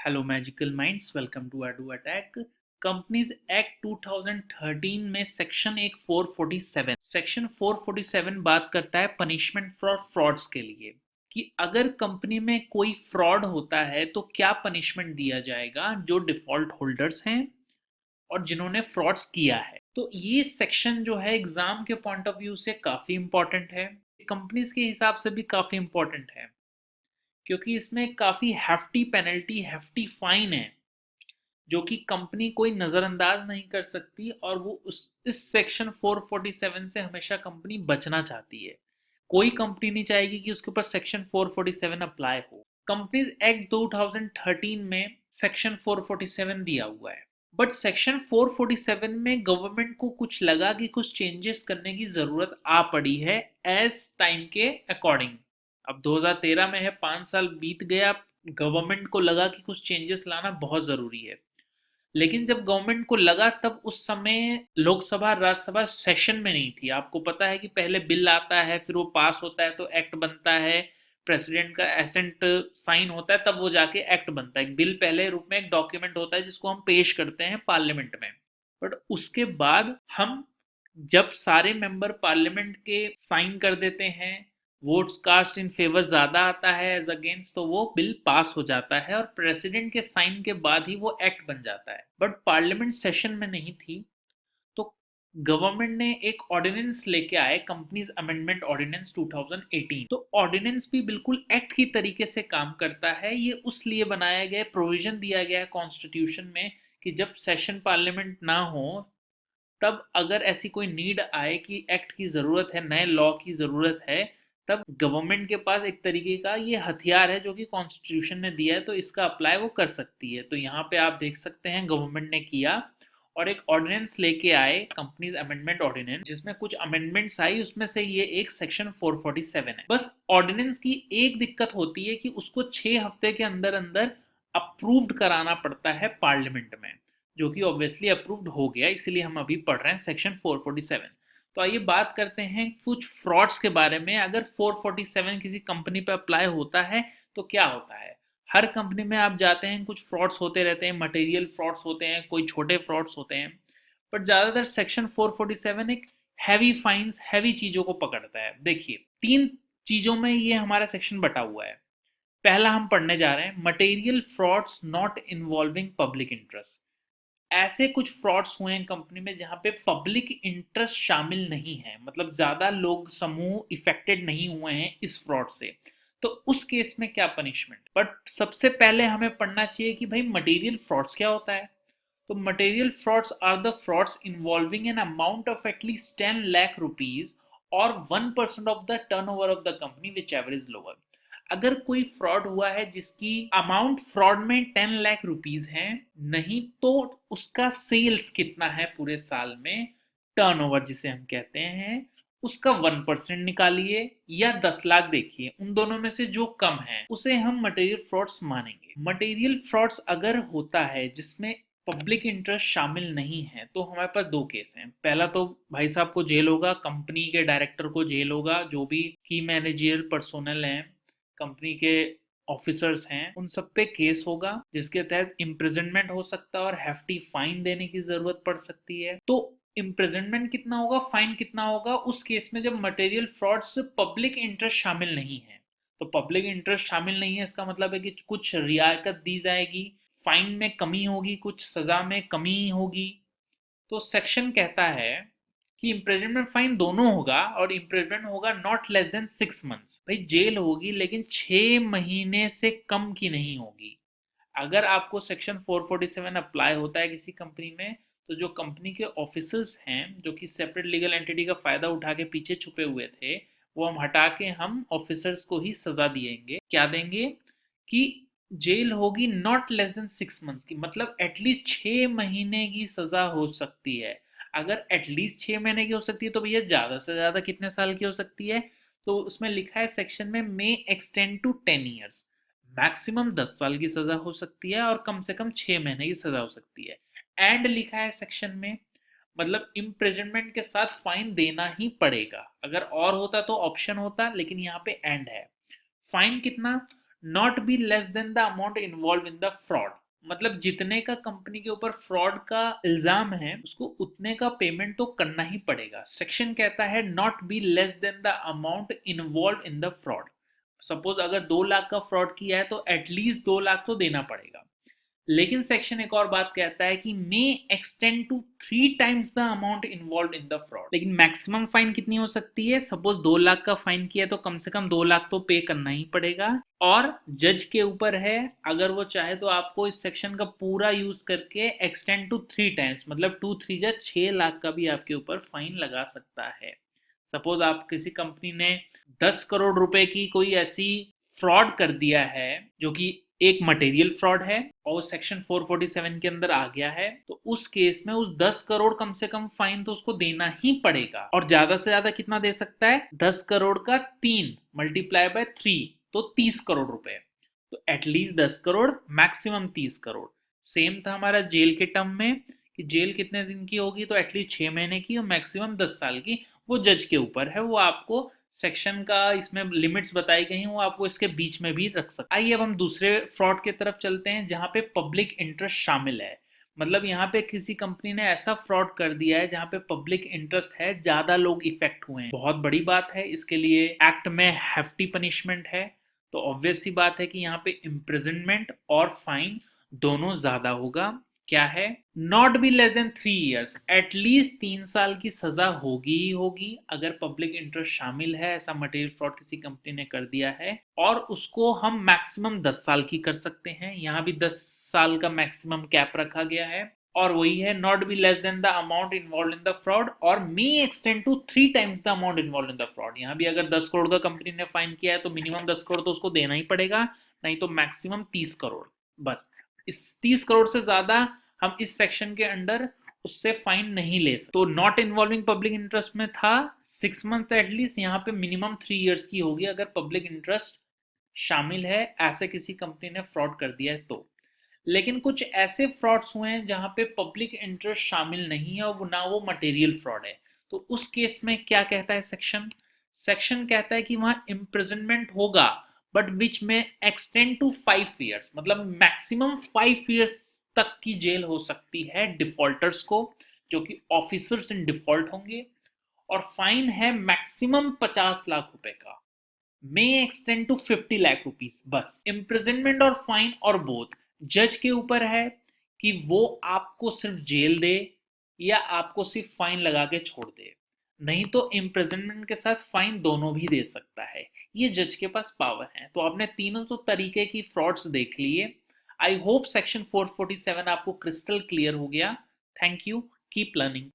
Hello magical minds, welcome to edu attack. Companies act 2013 में section 447 बात करता है पनिशमेंट फॉर फ्रॉड्स के लिए कि अगर कंपनी में कोई फ्रॉड होता है तो क्या पनिशमेंट दिया जाएगा जो डिफॉल्ट होल्डर्स हैं और जिन्होंने फ्रॉड्स किया है। तो ये सेक्शन जो है एग्जाम के पॉइंट ऑफ व्यू से काफ़ी इंपॉर्टेंट है, कंपनीज के हिसाब से भी काफ़ी इंपॉर्टेंट है, क्योंकि इसमें काफ़ी हैफ्टी पेनल्टी, हैफ्टी फाइन है जो कि कंपनी कोई नज़रअंदाज नहीं कर सकती, और वो उस इस सेक्शन 447 से हमेशा कंपनी बचना चाहती है। कोई कंपनी नहीं चाहेगी कि उसके ऊपर सेक्शन 447 अप्लाई हो। कंपनीज एक्ट 2013 में सेक्शन 447 दिया हुआ है, बट सेक्शन 447 में गवर्नमेंट को कुछ लगा कि कुछ चेंजेस करने की ज़रूरत आ पड़ी है एज टाइम के अकॉर्डिंग। अब 2013 में है, 5 साल बीत गया, गवर्नमेंट को लगा कि कुछ चेंजेस लाना बहुत ज़रूरी है। लेकिन जब गवर्नमेंट को लगा तब उस समय लोकसभा राज्यसभा सेशन में नहीं थी। आपको पता है कि पहले बिल आता है, फिर वो पास होता है तो एक्ट बनता है, प्रेसिडेंट का एसेंट साइन होता है, तब वो जाके एक्ट बनता है। बिल पहले रूप में एक डॉक्यूमेंट होता है जिसको हम पेश करते हैं पार्लियामेंट में, बट उसके बाद हम जब सारे मेंबर पार्लियामेंट के साइन कर देते हैं, वोट्स कास्ट इन फेवर ज्यादा आता है एज अगेंस्ट, तो वो बिल पास हो जाता है और प्रेसिडेंट के साइन के बाद ही वो एक्ट बन जाता है। बट पार्लियामेंट सेशन में नहीं थी, तो गवर्नमेंट ने एक ऑर्डिनेंस लेके आए, कंपनीज अमेंडमेंट ऑर्डिनेंस 2018। तो ऑर्डिनेंस भी बिल्कुल एक्ट की तरीके से काम करता है। ये उस लिए बनाया गया, प्रोविजन दिया गया है कॉन्स्टिट्यूशन में कि जब सेशन पार्लियामेंट ना हो, तब अगर ऐसी कोई नीड आए कि एक्ट की ज़रूरत है, नए लॉ की ज़रूरत है, तब गवर्नमेंट के पास एक तरीके का ये हथियार है जो कि कॉन्स्टिट्यूशन ने दिया है, तो इसका अप्लाई वो कर सकती है। तो यहाँ पे आप देख सकते हैं गवर्नमेंट ने किया और एक ऑर्डिनेंस लेके आए, कंपनीज अमेंडमेंट ऑर्डिनेंस, जिसमें कुछ अमेंडमेंट्स आई, उसमें से ये एक सेक्शन 447 है। बस ऑर्डिनेंस की एक दिक्कत होती है कि उसको 6 हफ्ते के अंदर अंदर अप्रूव्ड कराना पड़ता है पार्लियामेंट में, जो कि ऑब्वियसली अप्रूव्ड हो गया, इसीलिए हम अभी पढ़ रहे हैं सेक्शन 447। तो आइए बात करते हैं कुछ फ्रॉड्स के बारे में। अगर 447 किसी कंपनी पे अप्लाई होता है तो क्या होता है। हर कंपनी में आप जाते हैं, कुछ फ्रॉड्स होते रहते हैं, मटेरियल फ्रॉड्स होते हैं, कोई छोटे फ्रॉड्स होते हैं, बट ज़्यादातर सेक्शन 447 एक हैवी फाइन्स, हैवी चीज़ों को पकड़ता है। देखिए, 3 चीज़ों में ये हमारा सेक्शन बटा हुआ है। पहला हम पढ़ने जा रहे हैं, material frauds not involving public interest. ऐसे कुछ फ्रॉड्स हुए हैं कंपनी में जहां पे पब्लिक इंटरेस्ट शामिल नहीं है, मतलब ज्यादा लोग, समूह इफेक्टेड नहीं हुए हैं इस फ्रॉड से, तो उस केस में क्या पनिशमेंट। बट सबसे पहले हमें पढ़ना चाहिए कि भाई मटेरियल फ्रॉड्स क्या होता है। तो material frauds are the frauds involving an amount of at least 10 lakh rupees और 1% of the turnover of the company whichever is lower. अगर कोई फ्रॉड हुआ है जिसकी अमाउंट फ्रॉड में 10 लाख रुपीज है, नहीं तो उसका सेल्स कितना है पूरे साल में, टर्नओवर जिसे हम कहते हैं, उसका 1% निकालिए या 10 लाख, देखिए उन दोनों में से जो कम है उसे हम मटेरियल फ्रॉड्स मानेंगे। मटेरियल फ्रॉड्स अगर होता है जिसमें पब्लिक इंटरेस्ट शामिल नहीं है, तो हमारे पास 2 केस हैं। पहला तो भाई साहब को जेल होगा, कंपनी के डायरेक्टर को जेल होगा, जो भी की मैनेजरियल पर्सोनल हैं, कंपनी के ऑफिसर्स हैं, उन सब पे केस होगा, जिसके तहत इम्प्रिजनमेंट हो सकता है और हेफ्टी फाइन देने की जरूरत पड़ सकती है। तो इम्प्रिजनमेंट कितना होगा, फाइन कितना होगा उस केस में जब मटेरियल फ्रॉड्स पब्लिक इंटरेस्ट शामिल नहीं है। तो पब्लिक इंटरेस्ट शामिल नहीं है, इसका मतलब है कि कुछ रियायत दी जाएगी, फाइन में कमी होगी, कुछ सजा में कमी होगी। तो सेक्शन कहता है कि इम्प्रिजनमेंट फाइन दोनों होगा, और इम्प्रिजनमेंट होगा नॉट लेस देन 6 मंथ्स। भाई जेल होगी लेकिन 6 महीने से कम की नहीं होगी। अगर आपको सेक्शन 447 अप्लाई होता है किसी कंपनी में, तो जो कंपनी के ऑफिसर्स हैं, जो कि सेपरेट लीगल एंटिटी का फायदा उठा के पीछे छुपे हुए थे, वो हम हटा के हम ऑफिसर्स को ही सजा दिएंगे। क्या देंगे कि जेल होगी नॉट लेस देन 6 मंथ्स की, मतलब एटलीस्ट 6 महीने की सजा हो सकती है। अगर एटलीस्ट 6 महीने की हो सकती है, तो भैया ज्यादा से ज्यादा कितने साल की हो सकती है। तो उसमें लिखा है सेक्शन में, may extend to 10 years. Maximum 10 साल की सजा हो सकती है और कम से कम 6 महीने की सजा हो सकती है। एंड लिखा है सेक्शन में, मतलब इम्प्रिजनमेंट के साथ फाइन देना ही पड़ेगा। अगर और होता तो ऑप्शन होता, लेकिन यहाँ पे एंड है। फाइन कितना, not be less than the amount involve in the fraud, मतलब जितने का कंपनी के ऊपर फ्रॉड का इल्जाम है उसको उतने का पेमेंट तो करना ही पड़ेगा। सेक्शन कहता है not be less than the amount involve in the fraud. Suppose अगर 2 लाख का फ्रॉड किया है तो एटलीस्ट 2 लाख तो देना पड़ेगा। लेकिन सेक्शन एक और बात कहता है कि may extend to 3 times the amount involve in the fraud. लेकिन मैक्सिमम फाइन कितनी हो सकती है? सपोज 2 लाख का फाइन किया तो कम से कम 2 लाख तो पे करना ही पड़ेगा, और जज के ऊपर है, अगर वो चाहे तो आपको इस सेक्शन का पूरा यूज करके एक्सटेंड टू 3 टाइम्स, मतलब 2 3 जा 6 लाख का भी आपके ऊपर फाइन लगा सकता है। सपोज आप किसी कंपनी ने 10 करोड़ रुपए की कोई ऐसी फ्रॉड कर दिया है जो कि एक मटेरियल फ्रॉड है और सेक्शन 447 के अंदर आ गया है, तो उस केस में उस 10 करोड़ कम से कम फाइन तो उसको देना ही पड़ेगा। और ज्यादा से ज्यादा कितना दे सकता है? 10 करोड़ का 3 × 3 तो 30 करोड़ रुपए। तो at least 10 crore, maximum 30 crore. Same था हमारा जेल के टर्म में कि जेल कितने दिन की होगी, तो एटलीस्ट 6 महीने की और मैक्सिमम 10 साल की। वो जज के ऊपर है, वो आपको सेक्शन का इसमें लिमिट्स बताई गई हैं, वो आपको इसके बीच में भी रख सकते। आइए अब हम दूसरे फ्रॉड की तरफ चलते हैं जहां पे पब्लिक इंटरेस्ट शामिल है। मतलब यहाँ पे किसी कंपनी ने ऐसा फ्रॉड कर दिया है जहाँ पे पब्लिक इंटरेस्ट है, ज्यादा लोग इफेक्ट हुए हैं। बहुत बड़ी बात है, इसके लिए एक्ट में हेफ्टी पनिशमेंट है। तो ऑब्वियस सी बात है कि यहाँ पे इम्प्रिजनमेंट और फाइन दोनों ज्यादा होगा। क्या है? Not be less then 3 years, at least 3 साल की सजा होगी ही होगी अगर पब्लिक इंटरेस्ट शामिल है, ऐसा मटेरियल फ्रॉड किसी कंपनी ने कर दिया है। और उसको हम मैक्सिमम 10 साल की कर सकते हैं, यहाँ भी 10 साल का मैक्सिमम कैप रखा गया है। और वही है, not be less than the amount involve in the fraud और may extend to 3 times the amount involve in the fraud. यहाँ भी अगर 10 करोड़ का कंपनी ने फाइन किया है तो मिनिमम 10 करोड़ तो उसको देना ही पड़ेगा, नहीं तो मैक्सिमम 30 करोड़। बस इस 30 करोड़ से ज्यादा हम इस सेक्शन के अंडर उससे फाइन नहीं ले सकते। तो नॉट इन्वॉल्विंग पब्लिक इंटरेस्ट में था 6 मंथ एटलीस्ट, यहाँ पे मिनिमम 3 ईयर्स की होगी अगर पब्लिक इंटरेस्ट शामिल है, ऐसे किसी कंपनी ने फ्रॉड कर दिया है तो। लेकिन कुछ ऐसे फ्रॉड्स हुए हैं जहां पे पब्लिक इंटरेस्ट शामिल नहीं है और ना वो मटेरियल फ्रॉड है, तो उस केस में क्या कहता है सेक्शन? सेक्शन कहता है कि वहां इम्प्रिजनमेंट होगा बट विच में एक्सटेंड टू 5 ईयर्स, मतलब मैक्सिमम 5 ईयर्स तक की जेल हो सकती है डिफॉल्टर्स को, जो कि ऑफिसर्स इन डिफॉल्ट होंगे। और फाइन है मैक्सिमम 50 लाख रुपए का, may extend to 50 lakh rupees. बस इम्प्रिजनमेंट और फाइन और बोथ जज के ऊपर है कि वो आपको सिर्फ जेल दे या आपको सिर्फ फाइन लगा के छोड़ दे, नहीं तो इम्प्रिजनमेंट के साथ फाइन दोनों भी दे सकता है। ये जज के पास पावर है। तो आपने तीनों तो तरीके की फ्रॉड्स देख लिए। आई होप सेक्शन 447 आपको क्रिस्टल क्लियर हो गया। Thank you, keep learning.